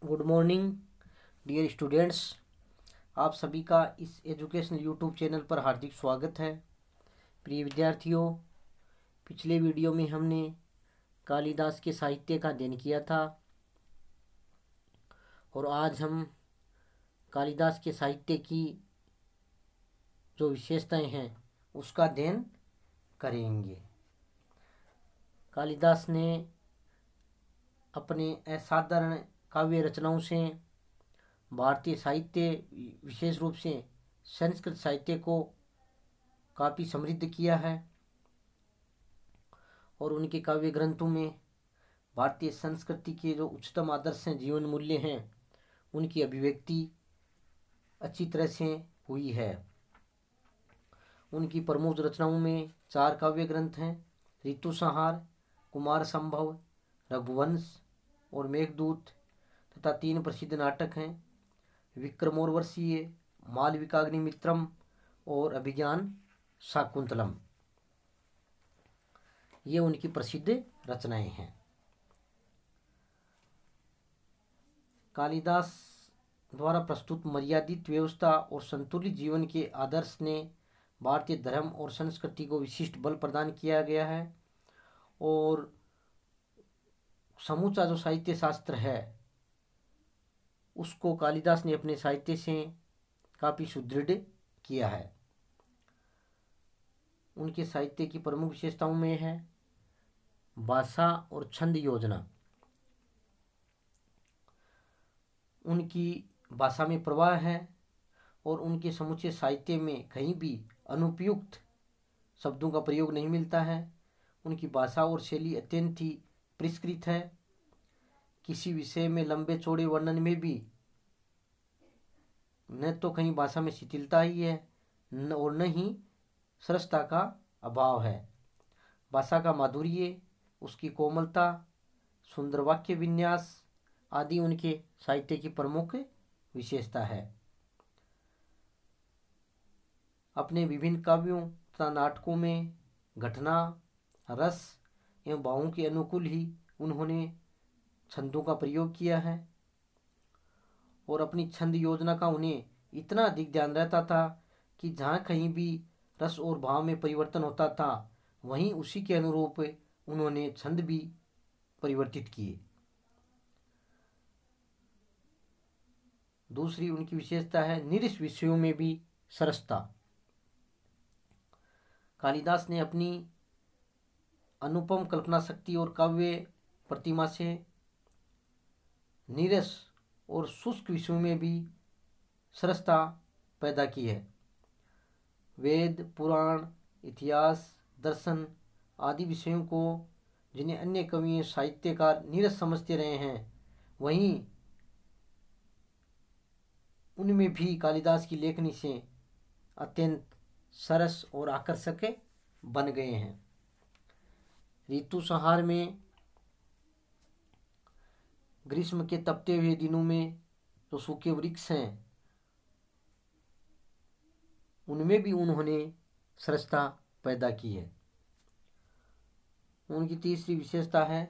Good morning dear students. आप सभी का इस एजुकेशनल यूट्यूब चैनल पर हार्दिक स्वागत है। प्रिय विद्यार्थियों, पिछले वीडियो में हमने कालिदास के साहित्य का अध्ययन किया था और आज हम कालिदास के साहित्य की जो विशेषताएं हैं उसका अध्ययन करेंगे। कालिदास ने अपने असाधारण काव्य रचनाओं से भारतीय साहित्य, विशेष रूप से संस्कृत साहित्य को काफ़ी समृद्ध किया है और उनके काव्य ग्रंथों में भारतीय संस्कृति के जो उच्चतम आदर्श हैं, जीवन मूल्य हैं, उनकी अभिव्यक्ति अच्छी तरह से हुई है। उनकी प्रमुख रचनाओं में 4 काव्य ग्रंथ हैं: ऋतुसंहार, कुमार संभव, रघुवंश और मेघदूत, तथा 3 प्रसिद्ध नाटक हैं: विक्रमोर्वशीय, मालविकाग्निमित्रम और अभिज्ञान शाकुंतलम। ये उनकी प्रसिद्ध रचनाएं हैं। कालिदास द्वारा प्रस्तुत मर्यादित व्यवस्था और संतुलित जीवन के आदर्श ने भारतीय धर्म और संस्कृति को विशिष्ट बल प्रदान किया गया है और समूचा जो साहित्य शास्त्र है उसको कालिदास ने अपने साहित्य से काफ़ी सुदृढ़ किया है। उनके साहित्य की प्रमुख विशेषताओं में है भाषा और छंद योजना। उनकी भाषा में प्रवाह है और उनके समूचे साहित्य में कहीं भी अनुपयुक्त शब्दों का प्रयोग नहीं मिलता है। उनकी भाषा और शैली अत्यंत ही परिष्कृत है। किसी विषय में लंबे चौड़े वर्णन में भी न तो कहीं भाषा में शिथिलता ही है और न ही सरसता का अभाव है। भाषा का माधुर्य, उसकी कोमलता, सुंदर वाक्य विन्यास आदि उनके साहित्य की प्रमुख विशेषता है। अपने विभिन्न काव्यों तथा नाटकों में घटना, रस एवं भावों के अनुकूल ही उन्होंने छंदों का प्रयोग किया है और अपनी छंद योजना का उन्हें इतना अधिक ध्यान रहता था कि जहाँ कहीं भी रस और भाव में परिवर्तन होता था वहीं उसी के अनुरूप उन्होंने छंद भी परिवर्तित किए। दूसरी उनकी विशेषता है निरस विषयों में भी सरसता। कालिदास ने अपनी अनुपम कल्पना शक्ति और काव्य प्रतिमा से नीरस और शुष्क विषयों में भी सरसता पैदा की है। वेद, पुराण, इतिहास, दर्शन आदि विषयों को जिन्हें अन्य कवि साहित्यकार नीरस समझते रहे हैं, वहीं उनमें भी कालिदास की लेखनी से अत्यंत सरस और आकर्षक बन गए हैं। ऋतुसंहार में ग्रीष्म के तपते हुए दिनों में जो सूखे वृक्ष हैं उनमें भी उन्होंने सरसता पैदा की है। उनकी तीसरी विशेषता है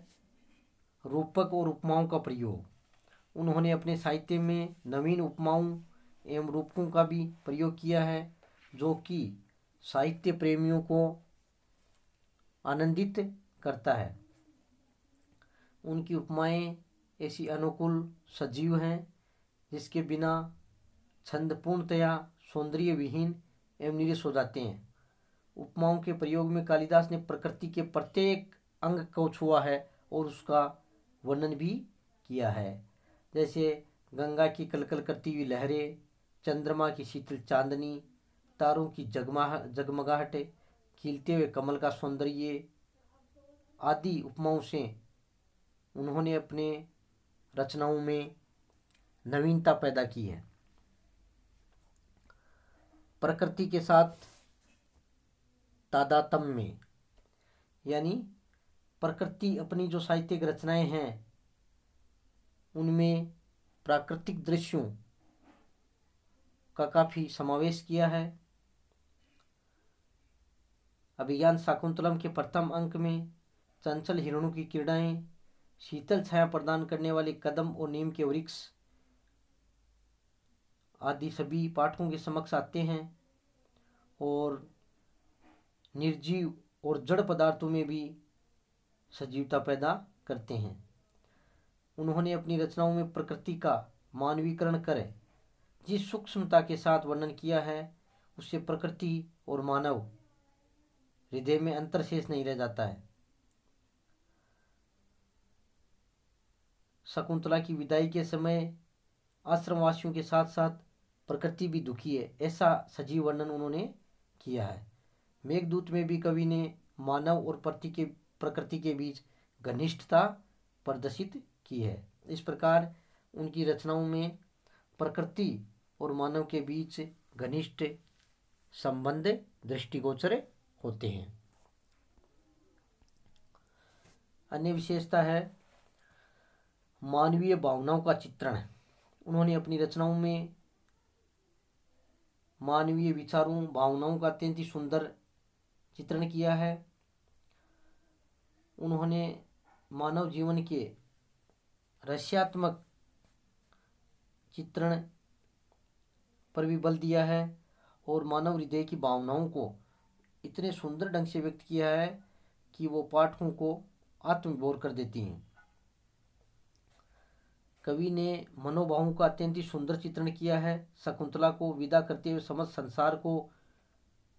रूपक और उपमाओं का प्रयोग। उन्होंने अपने साहित्य में नवीन उपमाओं एवं रूपकों का भी प्रयोग किया है जो कि साहित्य प्रेमियों को आनंदित करता है। उनकी उपमाएं ऐसी अनुकूल सजीव हैं जिसके बिना छंद पूर्णतया सौंदर्य विहीन एवं नीरस हो जाते हैं। उपमाओं के प्रयोग में कालिदास ने प्रकृति के प्रत्येक अंग को छुआ है और उसका वर्णन भी किया है, जैसे गंगा की कलकल करती हुई लहरें, चंद्रमा की शीतल चांदनी, तारों की जगमगाहट, खिलते हुए कमल का सौंदर्य आदि उपमाओं से उन्होंने अपने रचनाओं में नवीनता पैदा की है। प्रकृति के साथ तादात्म्य में, यानी प्रकृति अपनी जो साहित्यिक रचनाएं हैं उनमें प्राकृतिक दृश्यों का काफ़ी समावेश किया है। अभिज्ञान शाकुंतलम के प्रथम अंक में चंचल हिरणों की क्रीड़ाएं, शीतल छाया प्रदान करने वाले कदम और नीम के वृक्ष आदि सभी पाठकों के समक्ष आते हैं और निर्जीव और जड़ पदार्थों में भी सजीवता पैदा करते हैं। उन्होंने अपनी रचनाओं में प्रकृति का मानवीकरण कर जिस सूक्ष्मता के साथ वर्णन किया है उससे प्रकृति और मानव हृदय में अंतर शेष नहीं रह जाता है। शकुंतला की विदाई के समय आश्रमवासियों के साथ साथ प्रकृति भी दुखी है, ऐसा सजीव वर्णन उन्होंने किया है। मेघदूत में भी कवि ने मानव और प्रकृति के बीच घनिष्ठता प्रदर्शित की है। इस प्रकार उनकी रचनाओं में प्रकृति और मानव के बीच घनिष्ठ संबंध दृष्टिगोचर होते हैं। अन्य विशेषता है मानवीय भावनाओं का चित्रण। उन्होंने अपनी रचनाओं में मानवीय विचारों भावनाओं का अत्यंत ही सुंदर चित्रण किया है। उन्होंने मानव जीवन के रहस्यात्मक चित्रण पर भी बल दिया है और मानव हृदय की भावनाओं को इतने सुंदर ढंग से व्यक्त किया है कि वो पाठकों को आत्मविभोर कर देती हैं। कवि ने मनोभावों का अत्यंत ही सुंदर चित्रण किया है। शकुंतला को विदा करते हुए समस्त संसार को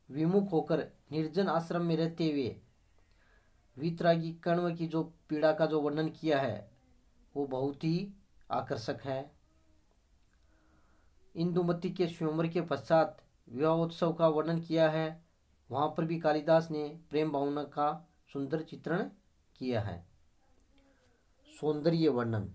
विमुख होकर निर्जन आश्रम में रहते हुए वीतरागी कण्व की जो पीड़ा का जो वर्णन किया है वो बहुत ही आकर्षक है। इंदुमती के स्वयंवर के पश्चात विवाहोत्सव का वर्णन किया है, वहाँ पर भी कालिदास ने प्रेम भावना का सुंदर चित्रण किया है। सौंदर्य वर्णन।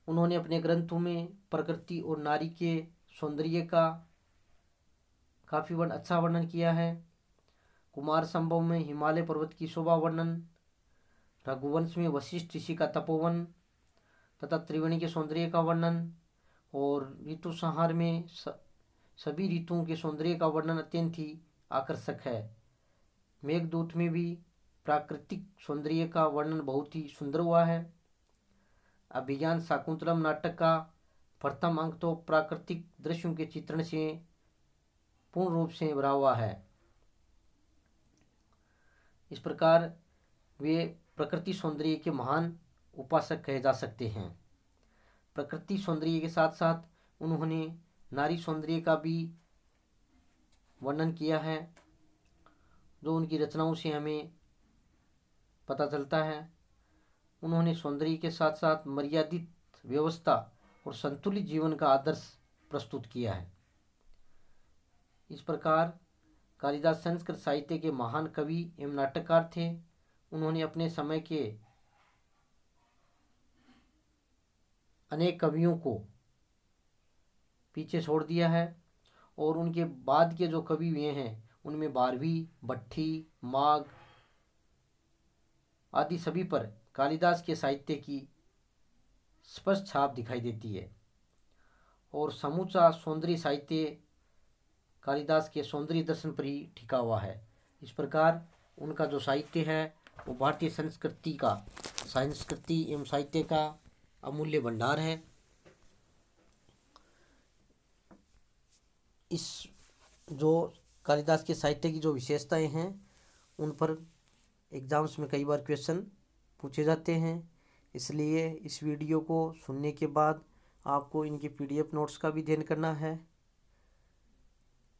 उन्होंने अपने ग्रंथों में प्रकृति और नारी के सौंदर्य का काफ़ी अच्छा वर्णन किया है। कुमार संभव में हिमालय पर्वत की शोभा वर्णन, रघुवंश में वशिष्ठ ऋषि का तपोवन तथा त्रिवेणी के सौंदर्य का वर्णन और ऋतु संहार में सभी ऋतुओं के सौंदर्य का वर्णन अत्यंत ही आकर्षक है। मेघदूत में भी प्राकृतिक सौंदर्य का वर्णन बहुत ही सुंदर हुआ है। अभिज्ञान शाकुंतलम नाटक का प्रथम अंक तो प्राकृतिक दृश्यों के चित्रण से पूर्ण रूप से भरा हुआ है। इस प्रकार वे प्रकृति सौंदर्य के महान उपासक कहे जा सकते हैं। प्रकृति सौंदर्य के साथ साथ उन्होंने नारी सौंदर्य का भी वर्णन किया है, जो उनकी रचनाओं से हमें पता चलता है। उन्होंने सौंदर्य के साथ साथ मर्यादित व्यवस्था और संतुलित जीवन का आदर्श प्रस्तुत किया है। इस प्रकार कालिदास संस्कृत साहित्य के महान कवि एवं नाटककार थे। उन्होंने अपने समय के अनेक कवियों को पीछे छोड़ दिया है और उनके बाद के जो कवि हुए हैं उनमें भारवी, भट्टी, माघ आदि सभी पर कालिदास के साहित्य की स्पष्ट छाप दिखाई देती है और समूचा सौंदर्य साहित्य कालिदास के सौंदर्य दर्शन पर ही टिका हुआ है। इस प्रकार उनका जो साहित्य है वो भारतीय संस्कृति एवं साहित्य का अमूल्य भंडार है। इस जो कालिदास के साहित्य की जो विशेषताएं हैं उन पर एग्जाम्स में कई बार क्वेश्चन पूछे जाते हैं, इसलिए इस वीडियो को सुनने के बाद आपको इनके PDF नोट्स का भी अध्ययन करना है।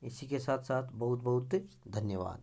इसी के साथ साथ बहुत बहुत धन्यवाद।